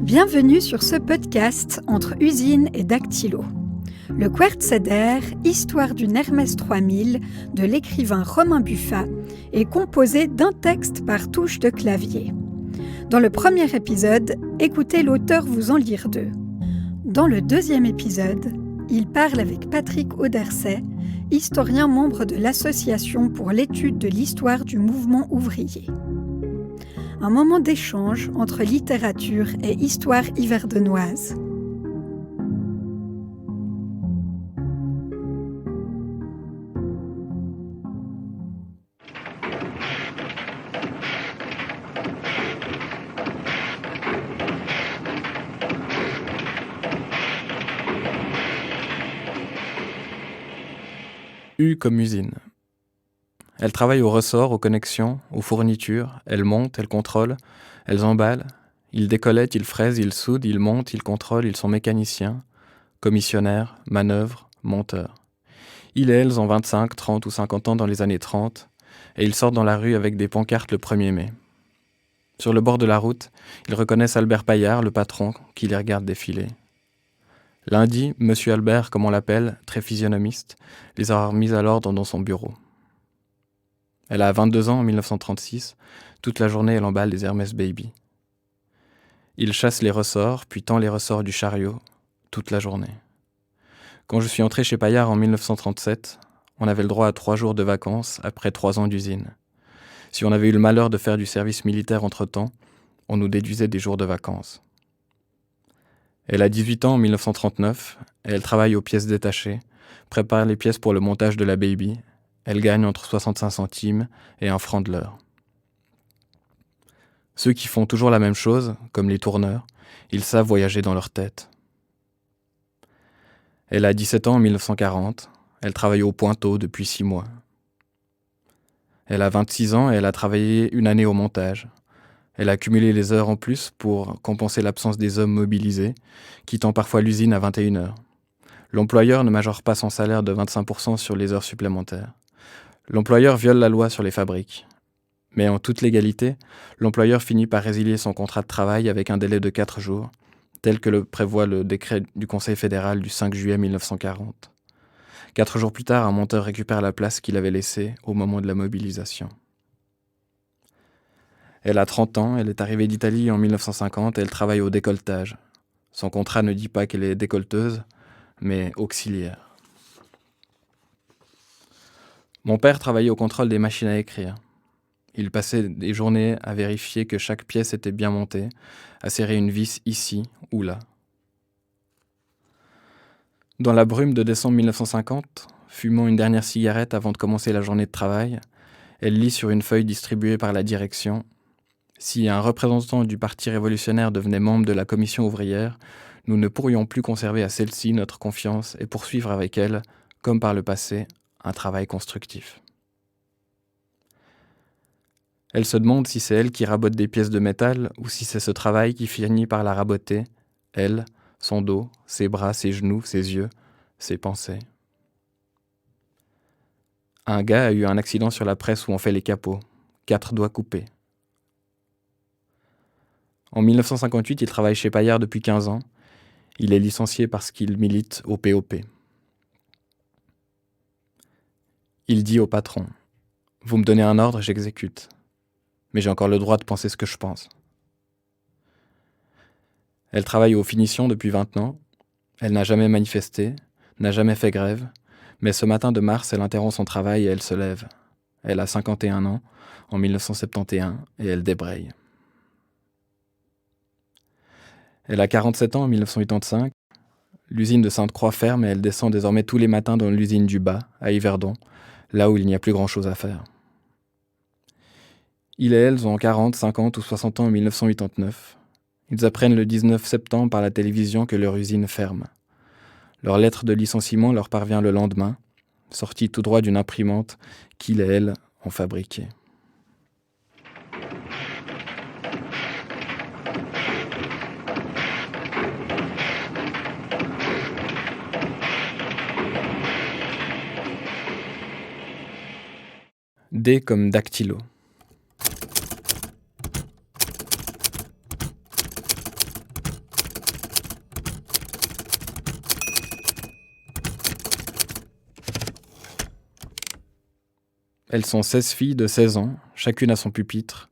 Bienvenue sur ce podcast entre usine et dactylo. Le Querceder, histoire d'une Hermès 3000 de l'écrivain Romain Buffat, est composé d'un texte par touche de clavier. Dans le premier épisode, écoutez l'auteur vous en lire deux. Dans le deuxième épisode, il parle avec Patrick Auderset, historien membre de l'Association pour l'étude de l'histoire du mouvement ouvrier. Un moment d'échange entre littérature et histoire yverdenoise. U comme usine. Elles travaillent au ressort, aux connexions, aux fournitures. Elles montent, elles contrôlent, elles emballent. Ils décollettent, ils fraisent, ils soudent, ils montent, ils contrôlent, ils sont mécaniciens, commissionnaires, manœuvres, monteurs. Ils et elles ont 25, 30 ou 50 ans dans les années 30, et ils sortent dans la rue avec des pancartes le 1er mai. Sur le bord de la route, ils reconnaissent Albert Paillard, le patron, qui les regarde défiler. Lundi, Monsieur Albert, comme on l'appelle, très physionomiste, les a remis à l'ordre dans son bureau. Elle a 22 ans en 1936. Toute la journée, elle emballe des Hermès Baby. Il chasse les ressorts, puis tend les ressorts du chariot, toute la journée. Quand je suis entré chez Paillard en 1937, on avait le droit à 3 jours de vacances après 3 ans d'usine. Si on avait eu le malheur de faire du service militaire entre-temps, on nous déduisait des jours de vacances. Elle a 18 ans en 1939, et elle travaille aux pièces détachées, prépare les pièces pour le montage de la Baby. Elle gagne entre 65 centimes et 1 franc de l'heure. Ceux qui font toujours la même chose, comme les tourneurs, ils savent voyager dans leur tête. Elle a 17 ans en 1940, elle travaille au Pointeau depuis 6 mois. Elle a 26 ans et elle a travaillé 1 année au montage. Elle a cumulé les heures en plus pour compenser l'absence des hommes mobilisés, quittant parfois l'usine à 21 heures. L'employeur ne majore pas son salaire de 25% sur les heures supplémentaires. L'employeur viole la loi sur les fabriques. Mais en toute légalité, l'employeur finit par résilier son contrat de travail avec un délai de 4 jours, tel que le prévoit le décret du Conseil fédéral du 5 juillet 1940. 4 jours plus tard, un monteur récupère la place qu'il avait laissée au moment de la mobilisation. Elle a 30 ans, elle est arrivée d'Italie en 1950 et elle travaille au décolletage. Son contrat ne dit pas qu'elle est décolleteuse, mais auxiliaire. Mon père travaillait au contrôle des machines à écrire. Il passait des journées à vérifier que chaque pièce était bien montée, à serrer une vis ici ou là. Dans la brume de décembre 1950, fumant une dernière cigarette avant de commencer la journée de travail, elle lit sur une feuille distribuée par la direction « Si un représentant du Parti révolutionnaire devenait membre de la commission ouvrière, nous ne pourrions plus conserver à celle-ci notre confiance et poursuivre avec elle, comme par le passé, un travail constructif. » Elle se demande si c'est elle qui rabote des pièces de métal ou si c'est ce travail qui finit par la raboter, elle, son dos, ses bras, ses genoux, ses yeux, ses pensées. Un gars a eu un accident sur la presse où on fait les capots, 4 doigts coupés. En 1958, il travaille chez Paillard depuis 15 ans. Il est licencié parce qu'il milite au POP. Il dit au patron « Vous me donnez un ordre, j'exécute. Mais j'ai encore le droit de penser ce que je pense. » Elle travaille aux finitions depuis 20 ans. Elle n'a jamais manifesté, n'a jamais fait grève. Mais ce matin de mars, elle interrompt son travail et elle se lève. Elle a 51 ans, en 1971, et elle débraye. Elle a 47 ans en 1985. L'usine de Sainte-Croix ferme et elle descend désormais tous les matins dans l'usine du Bas, à Yverdon, là où il n'y a plus grand-chose à faire. Ils et elles ont 40, 50 ou 60 ans en 1989. Ils apprennent le 19 septembre par la télévision que leur usine ferme. Leur lettre de licenciement leur parvient le lendemain, sortie tout droit d'une imprimante qu'ils et elles ont fabriquée. D comme dactylo. Elles sont 16 filles de 16 ans, chacune à son pupitre,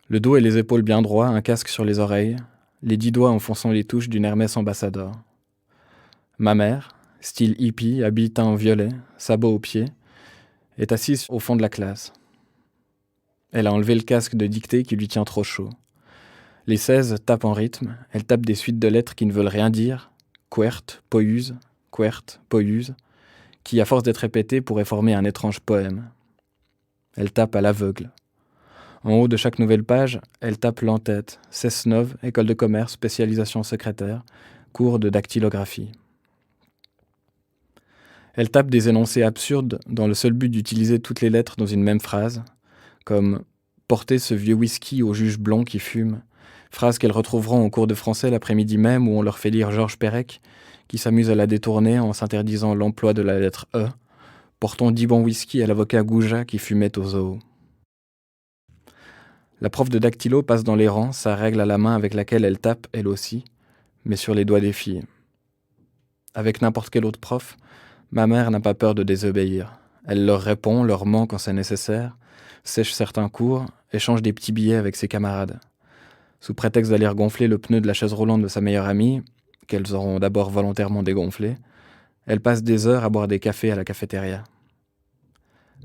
le dos et les épaules bien droits, un casque sur les oreilles, les 10 doigts enfonçant les touches d'une Hermès Ambassador. Ma mère, style hippie, habillée teint en violet, sabots aux pieds, est assise au fond de la classe. Elle a enlevé le casque de dictée qui lui tient trop chaud. Les 16 tapent en rythme, elles tapent des suites de lettres qui ne veulent rien dire, quert, pouse, qui à force d'être répétées pourraient former un étrange poème. Elles tapent à l'aveugle. En haut de chaque nouvelle page, elles tapent l'entête, CESNOV, école de commerce, spécialisation secrétaire, cours de dactylographie. Elles tapent des énoncés absurdes dans le seul but d'utiliser toutes les lettres dans une même phrase, comme « porter ce vieux whisky au juge blond qui fume », phrase qu'elles retrouveront au cours de français l'après-midi même où on leur fait lire Georges Perec, qui s'amuse à la détourner en s'interdisant l'emploi de la lettre E, portons 10 bons whisky à l'avocat Gouja qui fumait au zoo. La prof de dactylo passe dans les rangs, sa règle à la main avec laquelle elle tape, elle aussi, mais sur les doigts des filles. Avec n'importe quel autre prof, ma mère n'a pas peur de désobéir. Elle leur répond, leur ment quand c'est nécessaire, sèche certains cours, échange des petits billets avec ses camarades. Sous prétexte d'aller gonfler le pneu de la chaise roulante de sa meilleure amie, qu'elles auront d'abord volontairement dégonflé, elles passent des heures à boire des cafés à la cafétéria.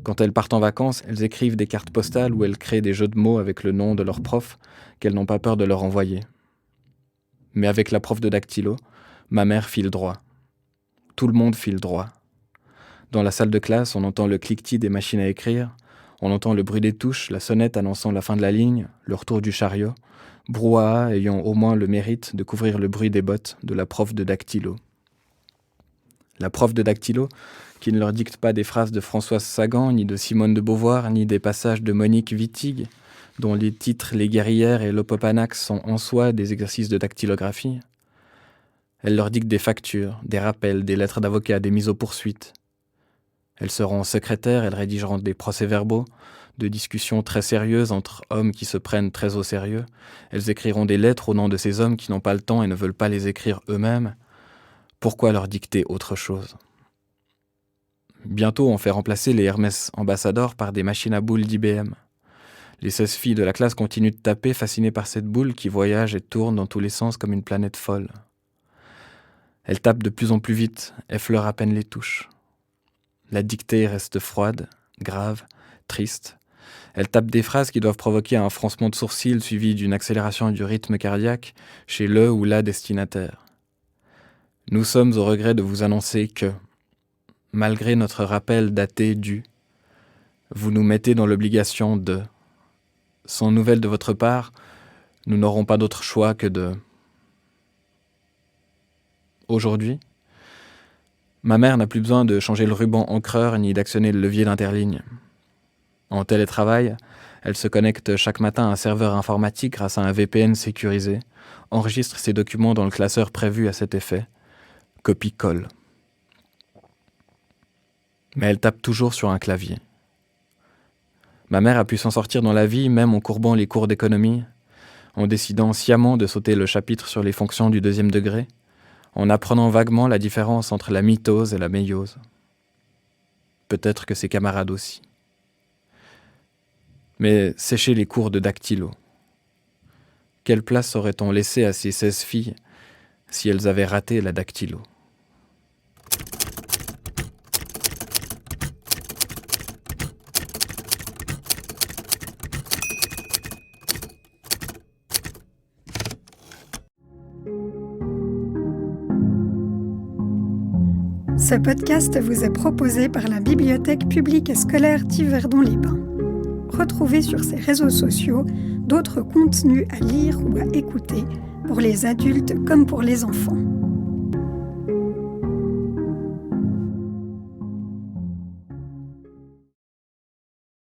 Quand elles partent en vacances, elles écrivent des cartes postales où elles créent des jeux de mots avec le nom de leur prof qu'elles n'ont pas peur de leur envoyer. Mais avec la prof de dactylo, ma mère file droit. Tout le monde file droit. Dans la salle de classe, on entend le cliquetis des machines à écrire, on entend le bruit des touches, la sonnette annonçant la fin de la ligne, le retour du chariot, brouhaha ayant au moins le mérite de couvrir le bruit des bottes de la prof de dactylo. La prof de dactylo, qui ne leur dicte pas des phrases de Françoise Sagan, ni de Simone de Beauvoir, ni des passages de Monique Wittig, dont les titres Les guerrières et l'Opopanax sont en soi des exercices de dactylographie. Elle leur dicte des factures, des rappels, des lettres d'avocat, des mises aux poursuites. Elles seront secrétaires, elles rédigeront des procès-verbaux, de discussions très sérieuses entre hommes qui se prennent très au sérieux. Elles écriront des lettres au nom de ces hommes qui n'ont pas le temps et ne veulent pas les écrire eux-mêmes. Pourquoi leur dicter autre chose ? Bientôt, on fait remplacer les Hermès Ambassador par des machines à boules d'IBM. Les 16 filles de la classe continuent de taper, fascinées par cette boule qui voyage et tourne dans tous les sens comme une planète folle. Elles tapent de plus en plus vite, effleurent à peine les touches. La dictée reste froide, grave, triste. Elles tapent des phrases qui doivent provoquer un froncement de sourcils suivi d'une accélération du rythme cardiaque chez le ou la destinataire. Nous sommes au regret de vous annoncer que, malgré notre rappel daté du, vous nous mettez dans l'obligation de. Sans nouvelles de votre part, nous n'aurons pas d'autre choix que de. Aujourd'hui, ma mère n'a plus besoin de changer le ruban encreur ni d'actionner le levier d'interligne. En télétravail, elle se connecte chaque matin à un serveur informatique grâce à un VPN sécurisé, enregistre ses documents dans le classeur prévu à cet effet, copie-colle. Mais elle tape toujours sur un clavier. Ma mère a pu s'en sortir dans la vie, même en courbant les cours d'économie, en décidant sciemment de sauter le chapitre sur les fonctions du 2e degré, en apprenant vaguement la différence entre la mitose et la méiose. Peut-être que ses camarades aussi. Mais sécher les cours de dactylo. Quelle place aurait-on laissé à ces 16 filles si elles avaient raté la dactylo ? Ce podcast vous est proposé par la Bibliothèque publique et scolaire d'Yverdon-les-Bains. Retrouvez sur ses réseaux sociaux d'autres contenus à lire ou à écouter pour les adultes comme pour les enfants.